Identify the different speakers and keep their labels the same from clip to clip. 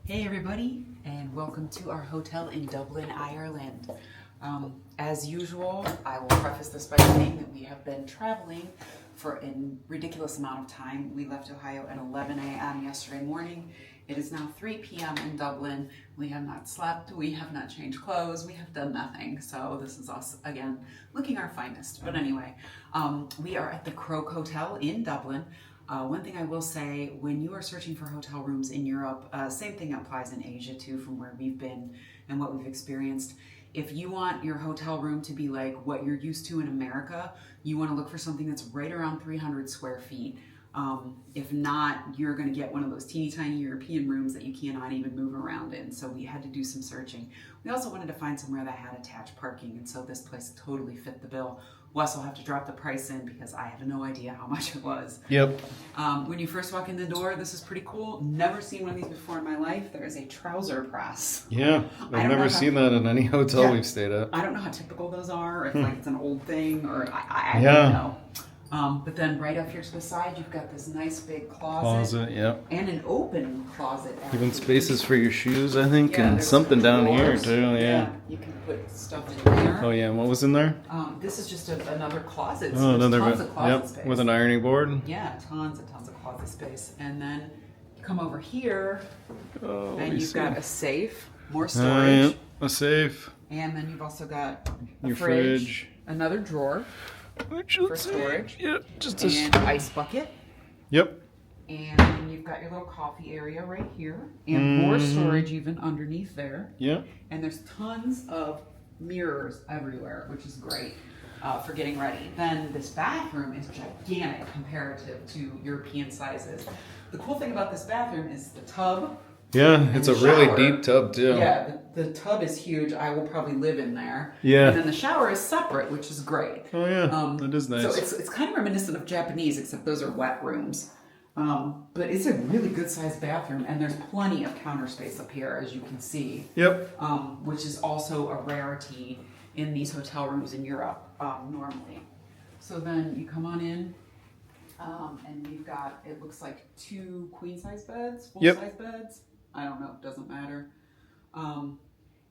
Speaker 1: Hey everybody, and welcome to our hotel in Dublin, Ireland. As usual, I will preface this by saying that we have been traveling for a ridiculous amount of time. We left Ohio at 11 a.m. yesterday morning. It is now 3 p.m. in Dublin. We have not slept, we have not changed clothes, we have done nothing. So this is us, again, looking our finest. But anyway, we are at the Croke Hotel in Dublin. One thing I will say, when you are searching for hotel rooms in Europe, same thing applies in Asia too, from where we've been and what we've experienced. If you want your hotel room to be like what you're used to in America, you want to look for something that's right around 300 square feet. If not, you're going to get one of those teeny tiny European rooms that you cannot even move around in. So we had to do some searching. We also wanted to find somewhere that had attached parking, and so this place totally fit the bill. Wes will have to drop the price in because I have no idea how much it was.
Speaker 2: Yep.
Speaker 1: When you first walk in the door, this is pretty cool. Never seen one of these before in my life. There is a trouser press.
Speaker 2: Yeah, I've never seen that in any hotel we've stayed at.
Speaker 1: I don't know how typical those are, if like it's an old thing, or I don't know. But then right up here to the side, you've got this nice big closet.
Speaker 2: Yep.
Speaker 1: And an open closet.
Speaker 2: Even spaces for your shoes, I think,
Speaker 1: Yeah,
Speaker 2: and something down here too.
Speaker 1: Yeah, you can put stuff in there.
Speaker 2: Oh yeah, and what was in there?
Speaker 1: This is just another closet. So
Speaker 2: Oh, another
Speaker 1: tons of closet space.
Speaker 2: with an ironing board.
Speaker 1: Yeah, tons and tons of closet space. And then you come over here,
Speaker 2: Oh,
Speaker 1: and you've got a safe, more storage.
Speaker 2: Yep. A safe.
Speaker 1: And then you've also got a
Speaker 2: Your
Speaker 1: fridge, another drawer for storage,
Speaker 2: Yep.
Speaker 1: and ice bucket.
Speaker 2: Yep.
Speaker 1: And then you've got your little coffee area right here, and more storage even underneath there.
Speaker 2: Yep.
Speaker 1: And there's tons of mirrors everywhere, which is great for getting ready. Then this bathroom is gigantic comparative to European sizes. The cool thing about this bathroom is the tub.
Speaker 2: Yeah, it's a really
Speaker 1: shower.
Speaker 2: deep tub too.
Speaker 1: Yeah, the tub is huge. I will probably live in there.
Speaker 2: Yeah.
Speaker 1: And then the shower is separate, which is great.
Speaker 2: Oh yeah, that is nice.
Speaker 1: So it's kind of reminiscent of Japanese, except those are wet rooms. But it's a really good sized bathroom, and there's plenty of counter space up here, as you can see.
Speaker 2: Yep.
Speaker 1: Which is also a rarity in these hotel rooms in Europe normally. So then you come on in, and you've got, it looks like 2 queen size beds, full size beds. I don't know, it doesn't matter. And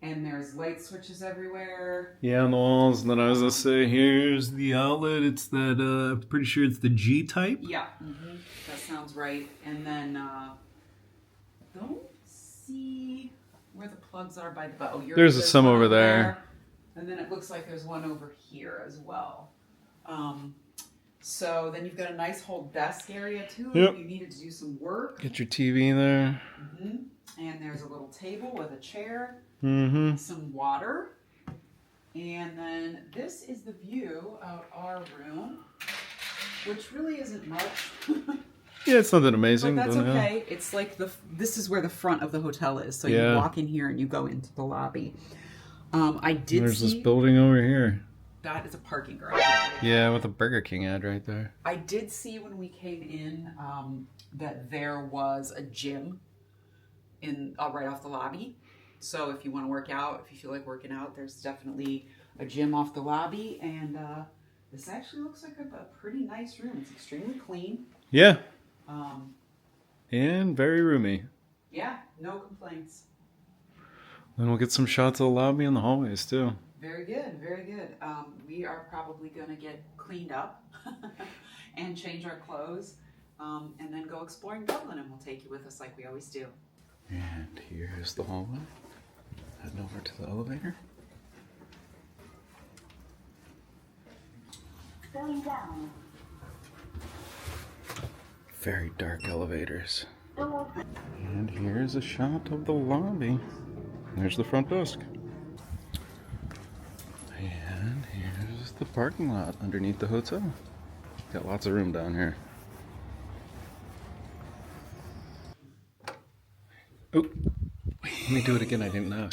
Speaker 1: there's light switches everywhere.
Speaker 2: Yeah, on the walls. And then I was gonna say, here's the outlet. It's that. I'm pretty sure it's the G type.
Speaker 1: Yeah, that sounds right. And then don't see where the plugs are by the. Oh,
Speaker 2: there's some over there.
Speaker 1: And then it looks like there's one over here as well. So then you've got a nice whole desk area too.
Speaker 2: Yep.
Speaker 1: If you needed to do some work.
Speaker 2: Get your TV there.
Speaker 1: And there's a little table with a chair.
Speaker 2: Some
Speaker 1: water. And then this is the view of our room, which really isn't much.
Speaker 2: Yeah, it's nothing amazing.
Speaker 1: But that's okay. It's like this is where the front of the hotel is. So you walk in here and you go into the lobby.
Speaker 2: There's this building over here.
Speaker 1: That is a parking garage.
Speaker 2: Yeah, with a Burger King ad right there.
Speaker 1: I did see when we came in that there was a gym in right off the lobby. So if you want to work out, if you feel like working out, there's definitely a gym off the lobby. And this actually looks like a pretty nice room. It's extremely clean.
Speaker 2: Yeah. And very roomy.
Speaker 1: Yeah, no complaints.
Speaker 2: Then we'll get some shots of the lobby and the hallways too.
Speaker 1: Very good, very good. We are probably going to get cleaned up and change our clothes and then go exploring Dublin, and we'll take you with us like we always do.
Speaker 2: And here's the hallway. Heading over to the elevator.
Speaker 3: Going down.
Speaker 2: Very dark elevators. And here's a shot of the lobby. There's the front desk. And here's the parking lot underneath the hotel. Got lots of room down here. Oh, let me do it again. I didn't know.